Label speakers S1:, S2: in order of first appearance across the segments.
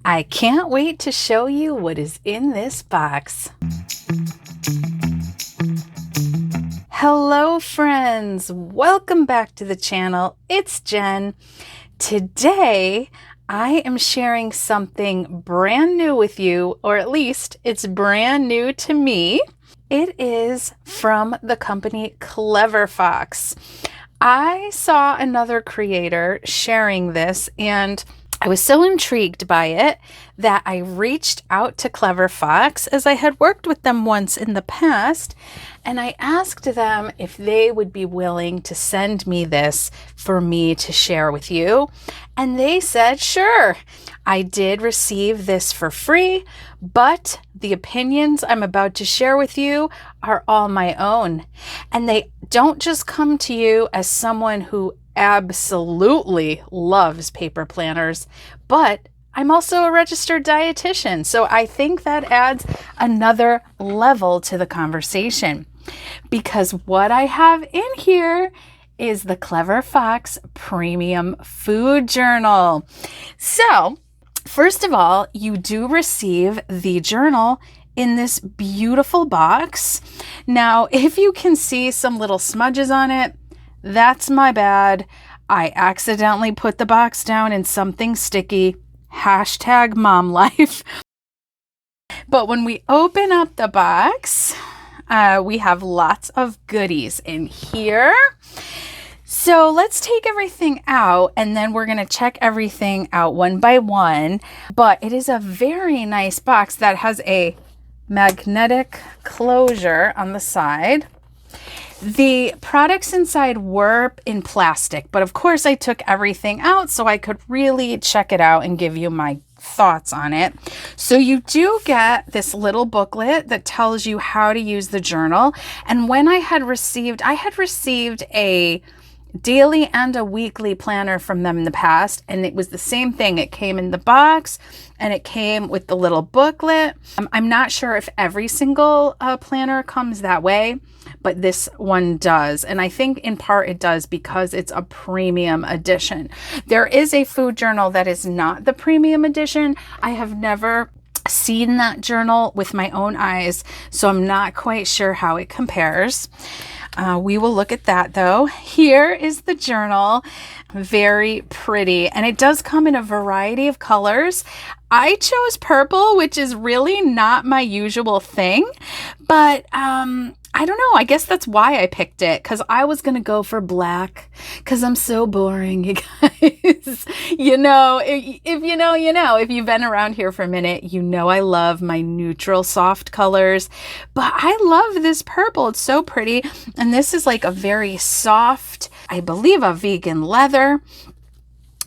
S1: I can't wait to show you what is in this box. Hello friends, welcome back to the channel. It's Jen. Today I am sharing something brand new with you, or at least it's brand new to me. It is from the company cleverfox. I saw another creator sharing this and I was so intrigued by it that I reached out to cleverfox, as I had worked with them once in the past, and I asked them if they would be willing to send me this for me to share with you. And they said, sure. I did receive this for free, but the opinions I'm about to share with you are all my own. And they don't just come to you as someone who absolutely loves paper planners, but I'm also a registered dietitian, so I think that adds another level to the conversation, because what I have in here is the cleverfox Premium Food Journal. So first of all, you do receive the journal in this beautiful box. Now, if you can see some little smudges on it, that's my bad. I accidentally put the box down in something sticky. Hashtag mom life. But when we open up the box, we have lots of goodies in here. So let's take everything out and then we're going to check everything out one by one. But it is a very nice box that has a magnetic closure on the side. The products inside were in plastic, but of course I took everything out so I could really check it out and give you my thoughts on it. So you do get this little booklet that tells you how to use the journal. And when I had received a daily and a weekly planner from them in the past, and it was the same thing. It came in the box and it came with the little booklet. I'm not sure if every single planner comes that way, but this one does. And I think in part it does because it's a premium edition. There is a food journal that is not the premium edition. I have never seen that journal with my own eyes, so I'm not quite sure how it compares. We will look at that though. Here is the journal. Very pretty. And it does come in a variety of colors. I chose purple, which is really not my usual thing, but I don't know. I guess that's why I picked it, because I was going to go for black because I'm so boring, you guys. You know, if you know, you know. If you've been around here for a minute, you know I love my neutral soft colors, but I love this purple. It's so pretty. And this is like a very soft, I believe, a vegan leather.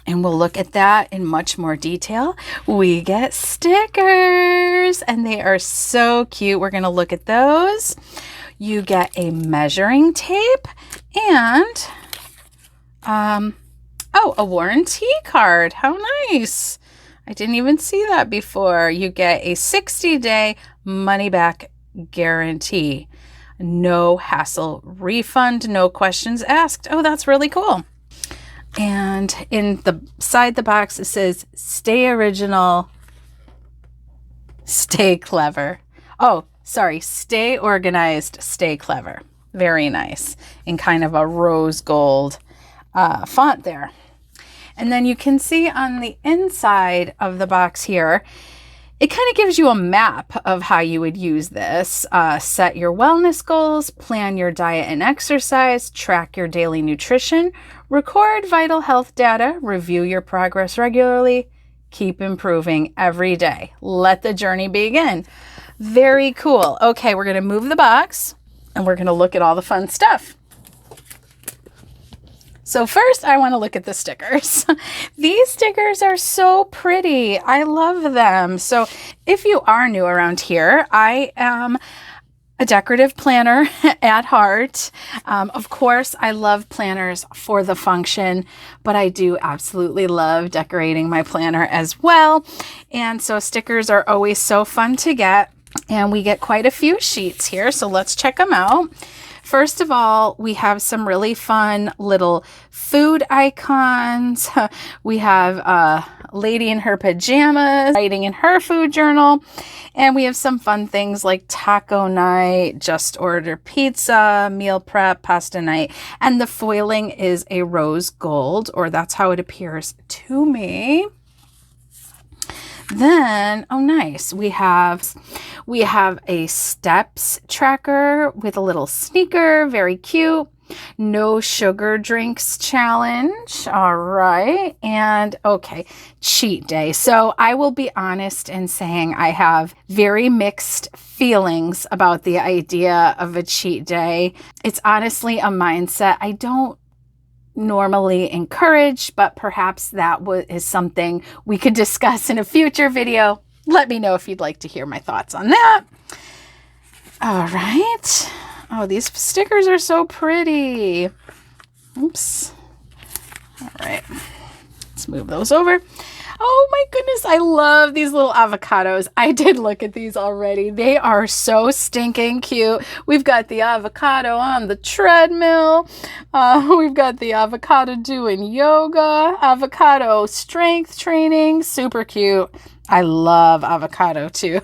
S1: And we'll look at that in much more detail. We get stickers and they are so cute. We're going to look at those. You get a measuring tape and, a warranty card. How nice. I didn't even see that before. You get a 60-day money-back guarantee. No hassle refund, no questions asked. Oh, that's really cool. And inside the box, it says, stay original, stay clever. Oh, sorry, stay organized, stay clever. Very nice. In kind of a rose gold font there. And then you can see on the inside of the box here, it kind of gives you a map of how you would use this. Set your wellness goals, plan your diet and exercise, track your daily nutrition, record vital health data, review your progress regularly, keep improving every day. Let the journey begin. Very cool. Okay, we're going to move the box and we're going to look at all the fun stuff. So first, I want to look at the stickers. These stickers are so pretty. I love them. So if you are new around here, I am a decorative planner at heart. Of course, I love planners for the function, but I do absolutely love decorating my planner as well. And so stickers are always so fun to get. And we get quite a few sheets here, so let's check them out. First of all, we have some really fun little food icons. We have a lady in her pajamas writing in her food journal. And we have some fun things like taco night, just order pizza, meal prep, pasta night. And the foiling is a rose gold, or that's how it appears to me. Then, oh nice, we have a steps tracker with a little sneaker, very cute. No sugar drinks challenge. All right. And okay, cheat day. So I will be honest in saying I have very mixed feelings about the idea of a cheat day. It's honestly a mindset I don't normally encourage, but perhaps that is something we could discuss in a future video. Let me know if you'd like to hear my thoughts on that. All right. Oh, these stickers are so pretty. Oops. All right. Let's move those over. Oh my goodness, I love these little avocados. I did look at these already. They are so stinking cute. We've got the avocado on the treadmill. We've got the avocado doing yoga, avocado strength training. Super cute. I love avocado too.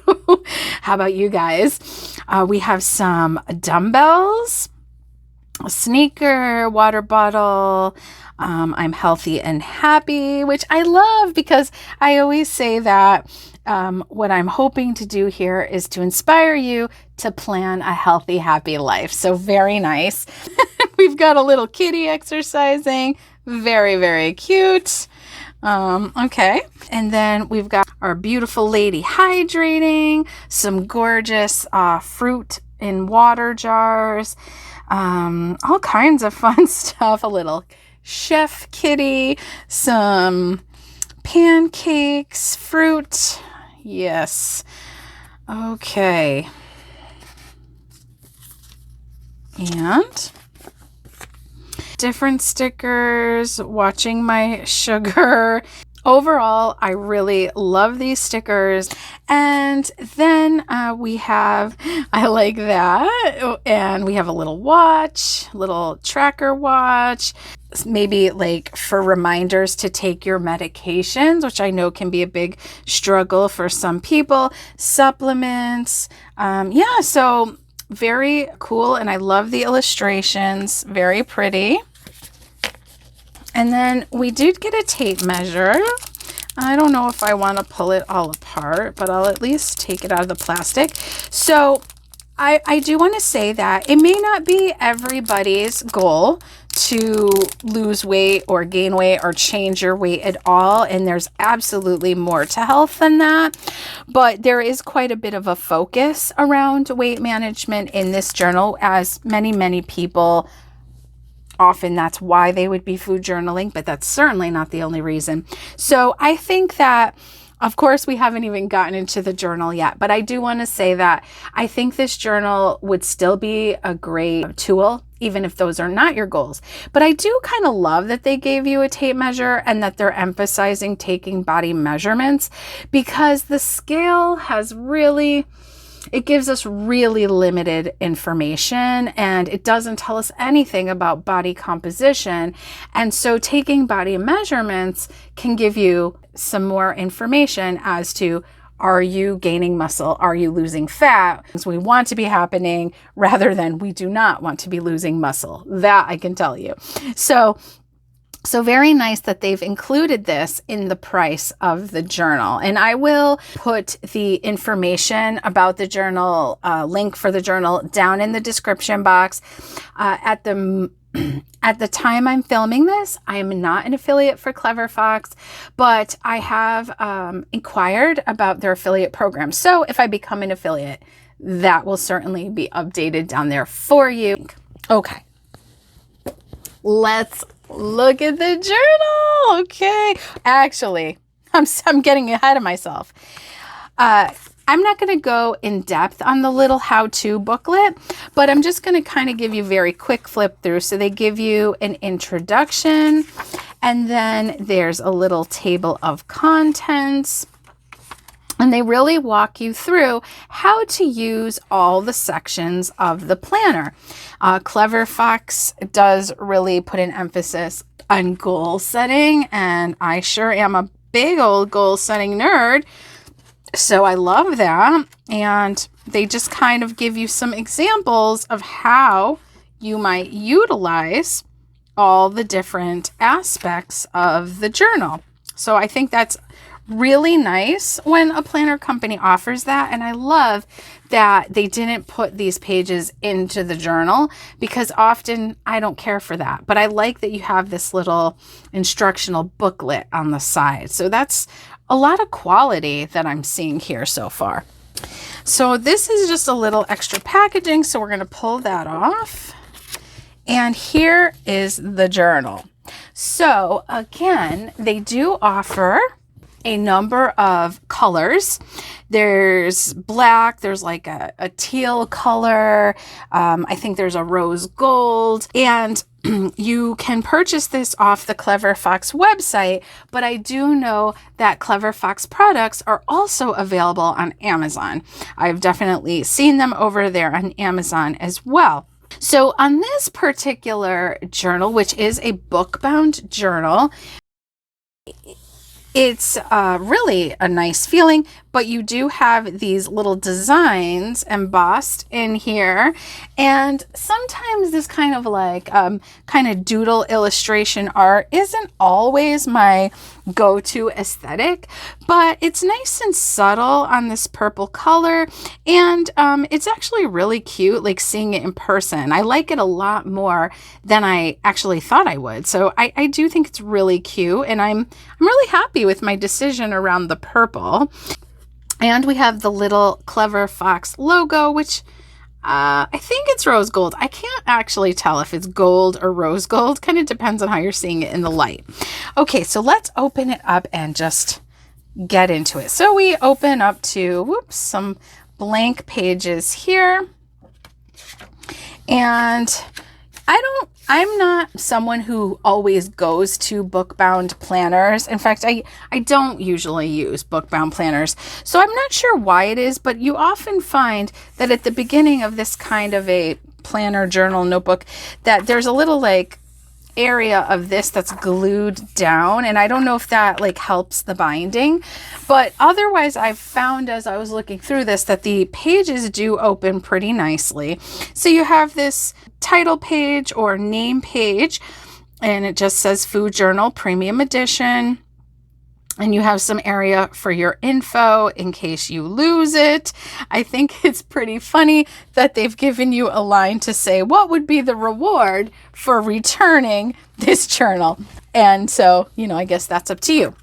S1: How about you guys? We have some dumbbells, a sneaker, water bottle. I'm healthy and happy, which I love because I always say that what I'm hoping to do here is to inspire you to plan a healthy, happy life. So very nice. We've got a little kitty exercising. Very, very cute. Okay. And then we've got our beautiful lady hydrating, some gorgeous fruit in water jars, all kinds of fun stuff, a little chef kitty, some pancakes, fruit. Yes. Okay. And different stickers, watching my sugar. Overall, I really love these stickers. And then we have, I like that. And we have a little watch, little tracker watch, maybe like for reminders to take your medications, which I know can be a big struggle for some people. Supplements. Yeah, so very cool. And I love the illustrations. Very pretty. And then we did get a tape measure. I don't know if I want to pull it all apart, but I'll at least take it out of the plastic. So I do want to say that it may not be everybody's goal to lose weight or gain weight or change your weight at all. And there's absolutely more to health than that. But there is quite a bit of a focus around weight management in this journal, as many people often that's why they would be food journaling, but that's certainly not the only reason. So I think that, of course, we haven't even gotten into the journal yet, but I do want to say that I think this journal would still be a great tool, even if those are not your goals. But I do kind of love that they gave you a tape measure and that they're emphasizing taking body measurements, because the scale has really, it gives us really limited information and it doesn't tell us anything about body composition. And so taking body measurements can give you some more information as to, are you gaining muscle? Are you losing fat? Because we want to be happening rather than we do not want to be losing muscle. That I can tell you. So very nice that they've included this in the price of the journal. And I will put the information about the journal, link for the journal down in the description box. At the time I'm filming this, I am not an affiliate for cleverfox, but I have inquired about their affiliate program. So if I become an affiliate, that will certainly be updated down there for you. Okay. Let's look at the journal. Okay. Actually, I'm getting ahead of myself. I'm not going to go in depth on the little how-to booklet, but I'm just going to kind of give you very quick flip through. So they give you an introduction, and then there's a little table of contents. And they really walk you through how to use all the sections of the planner. Cleverfox does really put an emphasis on goal setting, and I sure am a big old goal setting nerd. So I love that. And they just kind of give you some examples of how you might utilize all the different aspects of the journal. So I think that's really nice when a planner company offers that. And I love that they didn't put these pages into the journal, because often I don't care for that. But I like that you have this little instructional booklet on the side. So that's a lot of quality that I'm seeing here so far. So this is just a little extra packaging. So we're going to pull that off. And here is the journal. So again, they do offer a number of colors. There's black, there's like a teal color. I think there's a rose gold, and you can purchase this off the Cleverfox website, but I do know that Cleverfox products are also available on Amazon. I've definitely seen them over there on Amazon as well. So on this particular journal, which is a book-bound journal, it's really a nice feeling, but you do have these little designs embossed in here. And sometimes this kind of like kind of doodle illustration art isn't always my go-to aesthetic, but it's nice and subtle on this purple color. And it's actually really cute, like seeing it in person. I like it a lot more than I actually thought I would. So I do think it's really cute, and I'm really happy with my decision around the purple. And we have the little Cleverfox logo, which I think it's rose gold. I can't actually tell if it's gold or rose gold. Kind of depends on how you're seeing it in the light. Okay, so let's open it up and just get into it. So we open up to, some blank pages here. And I'm not someone who always goes to book-bound planners. In fact, I don't usually use book-bound planners. So I'm not sure why it is, but you often find that at the beginning of this kind of a planner journal notebook, that there's a little like area of this that's glued down, and I don't know if that like helps the binding, but otherwise I've found as I was looking through this that the pages do open pretty nicely. So you have this title page or name page, and it just says Food Journal Premium Edition. And you have some area for your info in case you lose it. I think it's pretty funny that they've given you a line to say, what would be the reward for returning this journal? And so, I guess that's up to you.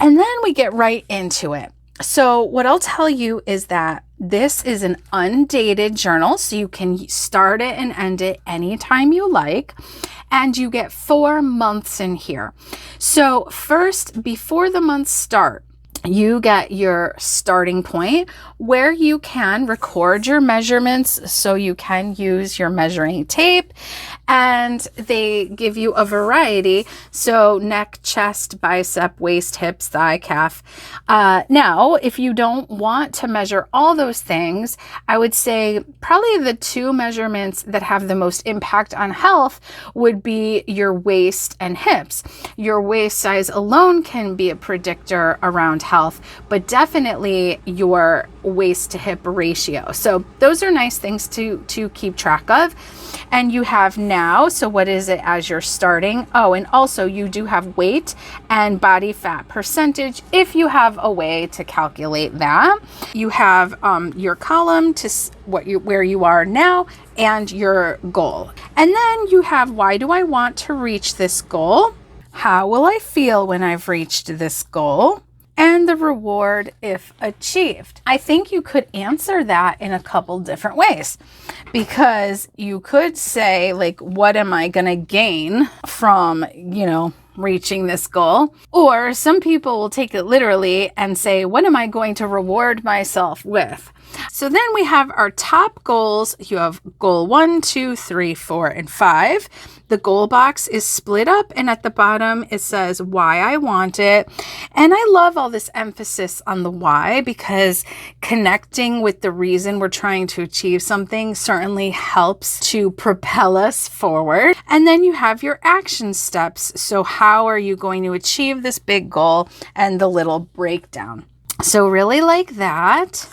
S1: And then we get right into it. So what I'll tell you is that this is an undated journal, so you can start it and end it anytime you like. And you get 4 months in here. So first, before the months start, you get your starting point where you can record your measurements, so you can use your measuring tape, and they give you a variety. So neck, chest, bicep, waist, hips, thigh, calf. Now, if you don't want to measure all those things, I would say probably the 2 measurements that have the most impact on health would be your waist and hips. Your waist size alone can be a predictor around health, but definitely your waist to hip ratio. So those are nice things to keep track of. And you have now, so what is it as you're starting? Oh, and also you do have weight and body fat percentage if you have a way to calculate that. You have your column to where you are now and your goal. And then you have, why do I want to reach this goal? How will I feel when I've reached this goal? And the reward if achieved. I think you could answer that in a couple different ways, because you could say, like, what am I going to gain from, reaching this goal? Or some people will take it literally and say, what am I going to reward myself with? So then we have our top goals. You have goal 1, 2, 3, 4, and 5. The goal box is split up, and at the bottom it says why I want it. And I love all this emphasis on the why, because connecting with the reason we're trying to achieve something certainly helps to propel us forward. And then you have your action steps. So how are you going to achieve this big goal, and the little breakdown. So really like that.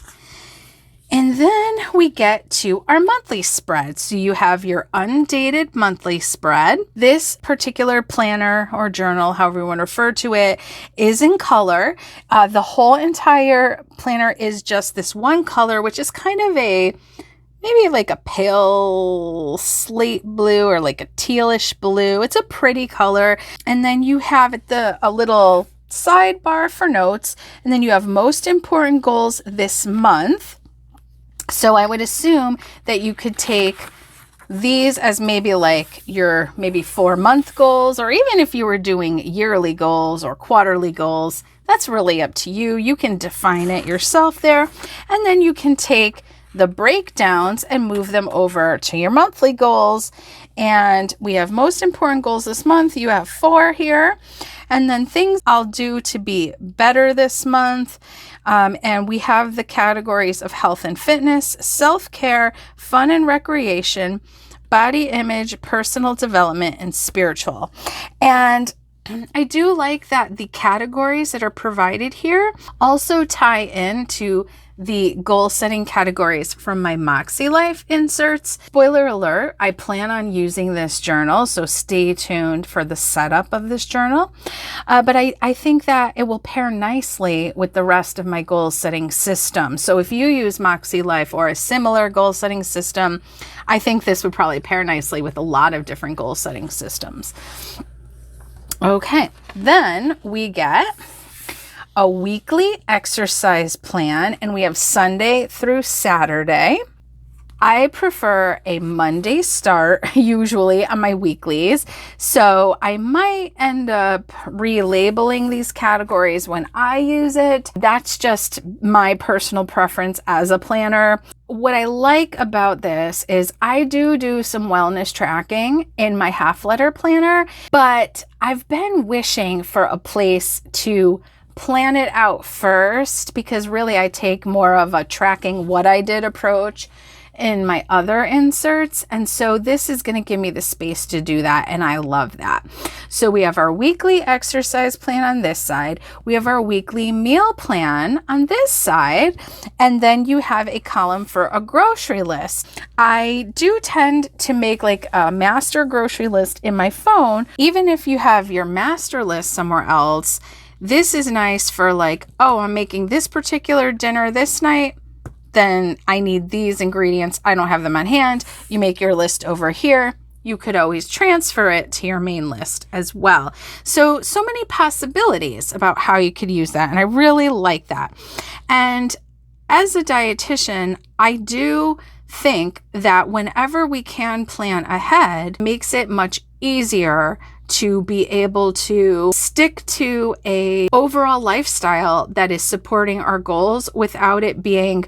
S1: And then we get to our monthly spread. So you have your undated monthly spread. This particular planner or journal, however you want to refer to it, is in color. The whole entire planner is just this one color, which is kind of maybe like a pale slate blue or like a tealish blue. It's a pretty color. And then you have a little sidebar for notes. And then you have most important goals this month. So I would assume that you could take these as maybe like your 4-month goals, or even if you were doing yearly goals or quarterly goals, that's really up to you. You can define it yourself there. And then you can take the breakdowns and move them over to your monthly goals. And we have most important goals this month. You have 4 here. And then things I'll do to be better this month. And we have the categories of health and fitness, self-care, fun and recreation, body image, personal development, and spiritual. And I do like that the categories that are provided here also tie into the goal setting categories from my Moxie Life inserts. Spoiler alert, I plan on using this journal, so stay tuned for the setup of this journal. But I think that it will pair nicely with the rest of my goal setting system. So if you use Moxie Life or a similar goal setting system, I think this would probably pair nicely with a lot of different goal setting systems. Okay, then we get a weekly exercise plan, and we have Sunday through Saturday. I prefer a Monday start usually on my weeklies, so I might end up relabeling these categories when I use it. That's just my personal preference as a planner. What I like about this is I do some wellness tracking in my half letter planner, but I've been wishing for a place to plan it out first, because really I take more of a tracking what I did approach in my other inserts. And so this is going to give me the space to do that. And I love that. So we have our weekly exercise plan on this side. We have our weekly meal plan on this side. And then you have a column for a grocery list. I do tend to make like a master grocery list in my phone. Even if you have your master list somewhere else, this is nice for like, oh, I'm making this particular dinner this night, then I need these ingredients. I don't have them on hand. You make your list over here. You could always transfer it to your main list as well. So many possibilities about how you could use that. And I really like that. And as a dietitian, I do think that whenever we can plan ahead, makes it much easier to be able to stick to a overall lifestyle that is supporting our goals without it being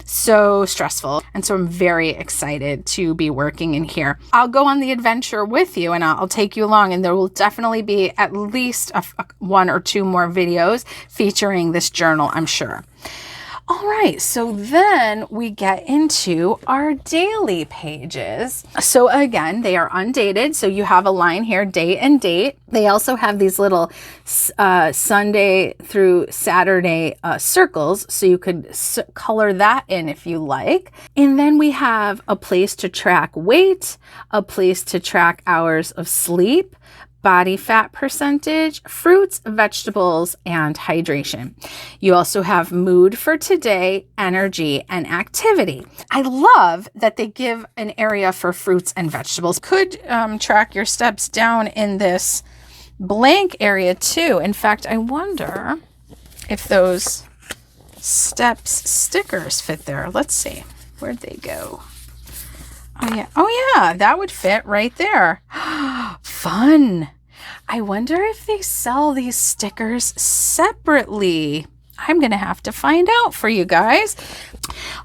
S1: so stressful. And so I'm very excited to be working in here. I'll go on the adventure with you and I'll take you along, and there will definitely be at least 1 or 2 more videos featuring this journal, I'm sure. All right, so then we get into our daily pages. So again, they are undated. So you have a line here, date and date. They also have these little Sunday through Saturday circles. So you could color that in if you like. And then we have a place to track weight, a place to track hours of sleep, body fat percentage, fruits, vegetables, and hydration. You also have mood for today, energy, and activity. I love that they give an area for fruits and vegetables. Could track your steps down in this blank area too. In fact, I wonder if those steps stickers fit there. Let's see. Where'd they go? Oh yeah, that would fit right there. Fun. I wonder if they sell these stickers separately. I'm going to have to find out for you guys.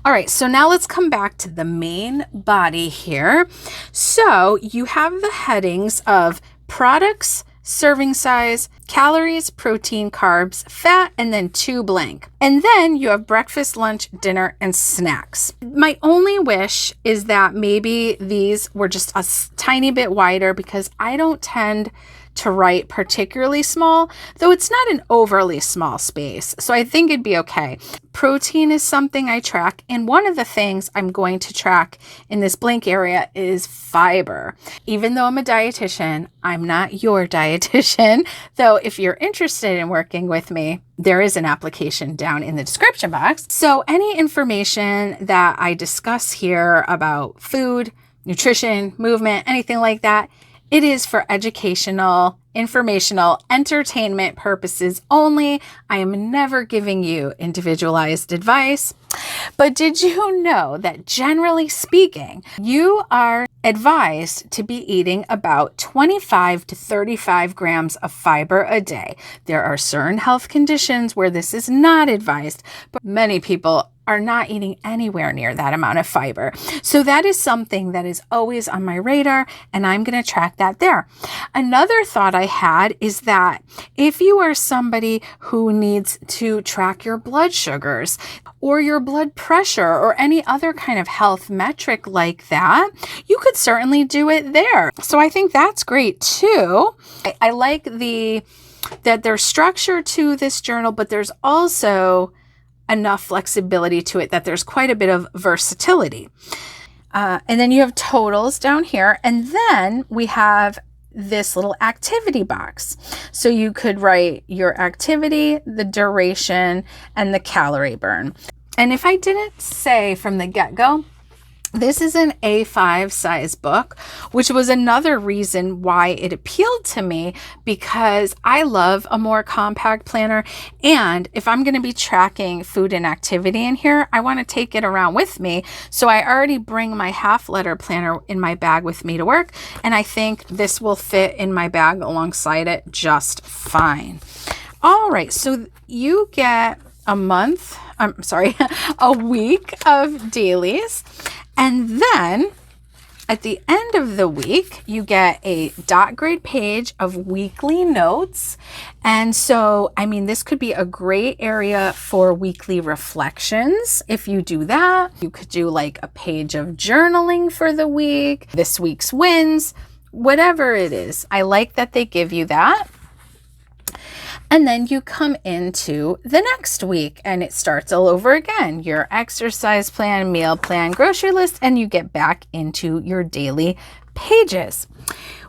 S1: All right, so now let's come back to the main body here. So you have the headings of products, serving size, calories, protein, carbs, fat, and then 2 blank. And then you have breakfast, lunch, dinner, and snacks. My only wish is that maybe these were just a tiny bit wider, because I don't tend to write particularly small, though it's not an overly small space. So I think it'd be okay. Protein is something I track, and one of the things I'm going to track in this blank area is fiber. Even though I'm a dietitian, I'm not your dietitian, though if you're interested in working with me, there is an application down in the description box. So any information that I discuss here about food, nutrition, movement, anything like that, it is for educational, informational, entertainment purposes only. I am never giving you individualized advice. But did you know that generally speaking, you are advised to be eating about 25 to 35 grams of fiber a day? There are certain health conditions where this is not advised, but many people are not eating anywhere near that amount of fiber. So that is something that is always on my radar, and I'm going to track that there. Another thought I had is that if you are somebody who needs to track your blood sugars or your blood pressure or any other kind of health metric like that, you could certainly do it there. So I think that's great too. I like that there's structure to this journal, but there's also enough flexibility to it that there's quite a bit of versatility. And then you have totals down here. And then we have this little activity box. So you could write your activity, the duration, and the calorie burn. And if I didn't say from the get-go, this is an A5 size book, which was another reason why it appealed to me, because I love a more compact planner. And if I'm going to be tracking food and activity in here, I want to take it around with me. So I already bring my half letter planner in my bag with me to work. And I think this will fit in my bag alongside it just fine. All right, so you get a week of dailies. And then at the end of the week, you get a dot grade page of weekly notes. And so, I mean, this could be a great area for weekly reflections. If you do that, you could do like a page of journaling for the week, this week's wins, whatever it is. I like that they give you that. And then you come into the next week and it starts all over again. Your exercise plan, meal plan, grocery list, and you get back into your daily pages.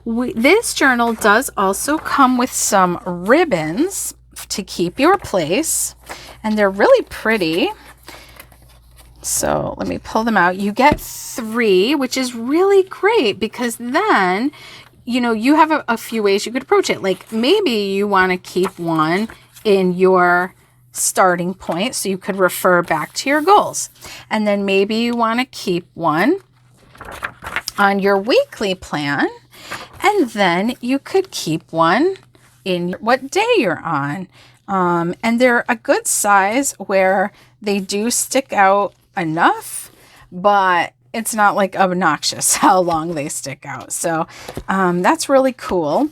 S1: This journal does also come with some ribbons to keep your place, and they're really pretty. So let me pull them out. You get 3, which is really great, because then you have a few ways you could approach it. Like maybe you want to keep one in your starting point so you could refer back to your goals. And then maybe you want to keep one on your weekly plan. And then you could keep one in what day you're on. And they're a good size where they do stick out enough, but it's not like obnoxious how long they stick out. So that's really cool.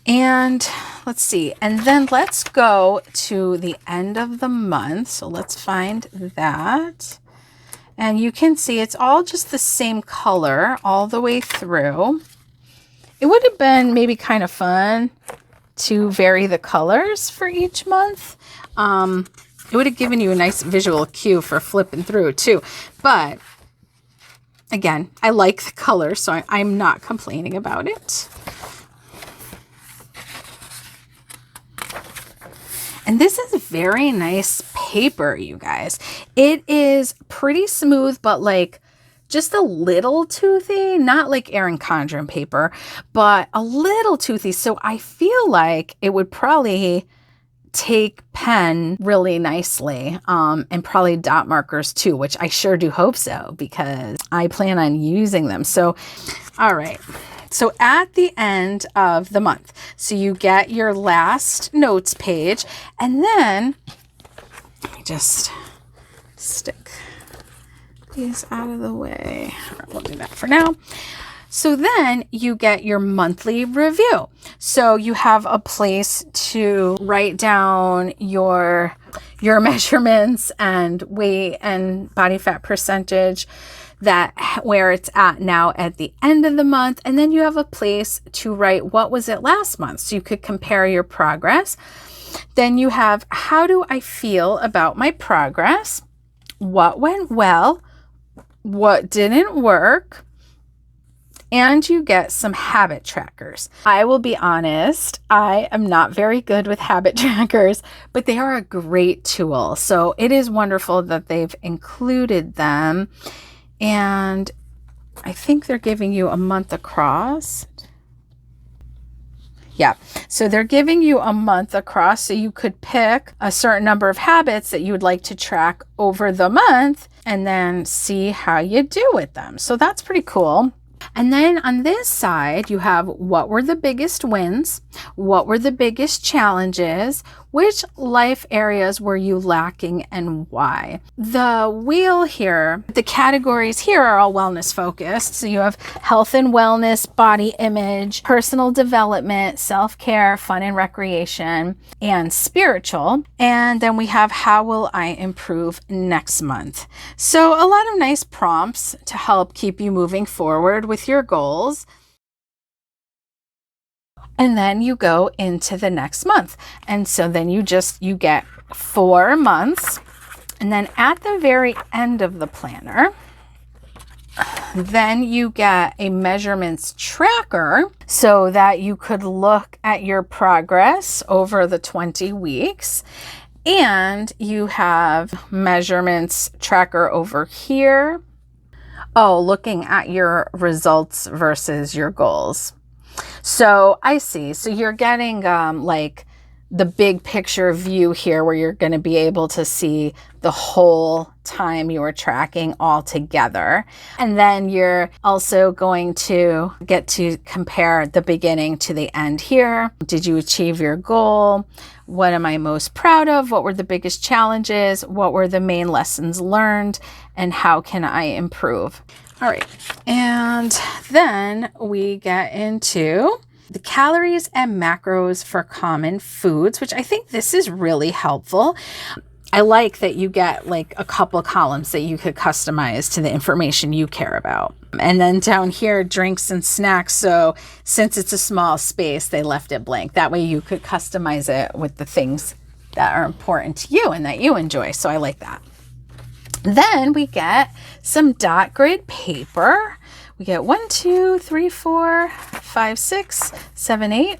S1: And let's see. And then let's go to the end of the month. So let's find that. And you can see it's all just the same color all the way through. It would have been maybe kind of fun to vary the colors for each month. It would have given you a nice visual cue for flipping through too. But again, I like the color, so I'm not complaining about it. And this is very nice paper, you guys. It is pretty smooth, but like just a little toothy, not like Erin Condren paper, but a little toothy. So I feel like it would probably take pen really nicely, and probably dot markers too, which I sure do hope so, because I plan on using them. So, all right. So at the end of the month, so you get your last notes page, and then let me just stick these out of the way. We'll do that for now. So then you get your monthly review. So you have a place to write down your measurements and weight and body fat percentage, that where it's at now at the end of the month. And then you have a place to write what was it last month, so you could compare your progress. Then you have, how do I feel about my progress? What went well? What didn't work? And you get some habit trackers. I will be honest, I am not very good with habit trackers, but they are a great tool. So it is wonderful that they've included them. And I think they're giving you a month across. Yeah, so they're giving you a month across, so you could pick a certain number of habits that you would like to track over the month and then see how you do with them. So that's pretty cool. And then on this side, you have what were the biggest wins, what were the biggest challenges, which life areas were you lacking and why. The wheel here, the categories here are all wellness focused. So you have health and wellness, body image, personal development, self-care, fun and recreation, and spiritual. And then we have how will I improve next month. So a lot of nice prompts to help keep you moving forward with your goals. And then you go into the next month. And so then you get 4 months. And then at the very end of the planner, then you get a measurements tracker so that you could look at your progress over the 20 weeks. And you have measurements tracker over here. Oh, looking at your results versus your goals. So I see. So you're getting like the big picture view here, where you're going to be able to see the whole time you were tracking all together. And then you're also going to get to compare the beginning to the end here. Did you achieve your goal? What am I most proud of? What were the biggest challenges? What were the main lessons learned? And how can I improve? All right. And then we get into the calories and macros for common foods, which I think this is really helpful. I like that you get like a couple columns that you could customize to the information you care about. And then down here, drinks and snacks. So since it's a small space, they left it blank. That way you could customize it with the things that are important to you and that you enjoy. So I like that. Then we get some dot grid paper. We get 1, 2, 3, 4, 5, 6, 7, 8,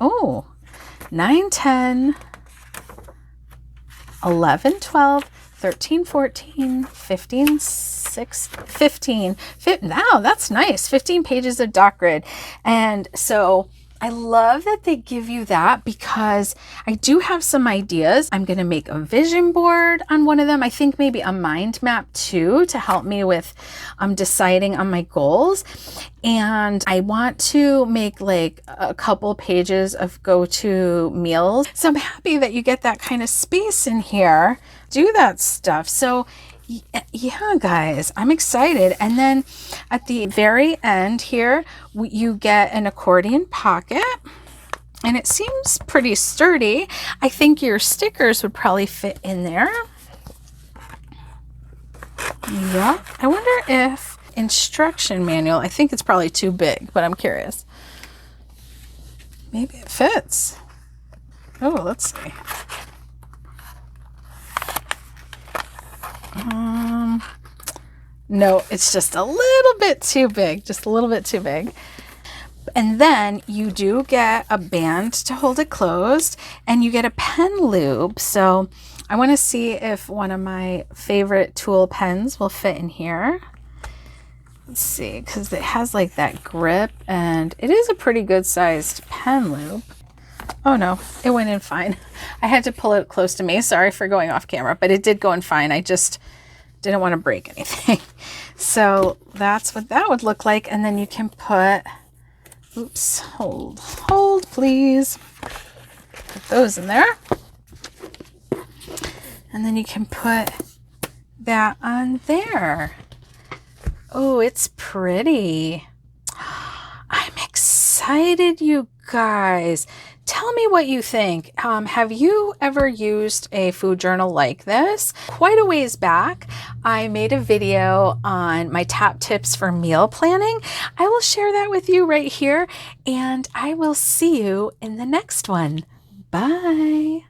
S1: 9, 10, 11, 12, 13, 14, 15, 15. Wow, that's nice. 15 pages of dot grid. And so I love that they give you that, because I do have some ideas. I'm going to make a vision board on one of them. I think maybe a mind map too, to help me with deciding on my goals. And I want to make like a couple pages of go-to meals. So I'm happy that you get that kind of space in here. Do that stuff. So yeah, guys, I'm excited. And then at the very end here, you get an accordion pocket, and it seems pretty sturdy. I think your stickers would probably fit in there. Yeah. I wonder if instruction manual, I think it's probably too big, but I'm curious. Maybe it fits. Oh, let's see. No, it's just a little bit too big, just a little bit too big. And then you do get a band to hold it closed, and you get a pen lube. So I want to see if one of my favorite tool pens will fit in here. Let's see, because it has like that grip, and it is a pretty good sized pen lube. Oh no, it went in fine. I had to pull it close to me. Sorry for going off camera, but it did go in fine. I just didn't want to break anything. So that's what that would look like. And then you can put Oops, hold, please. Put those in there. And then you can put that on there. Oh, it's pretty. I'm excited, you guys. Tell me what you think. Have you ever used a food journal like this? Quite a ways back, I made a video on my top tips for meal planning. I will share that with you right here, and I will see you in the next one. Bye.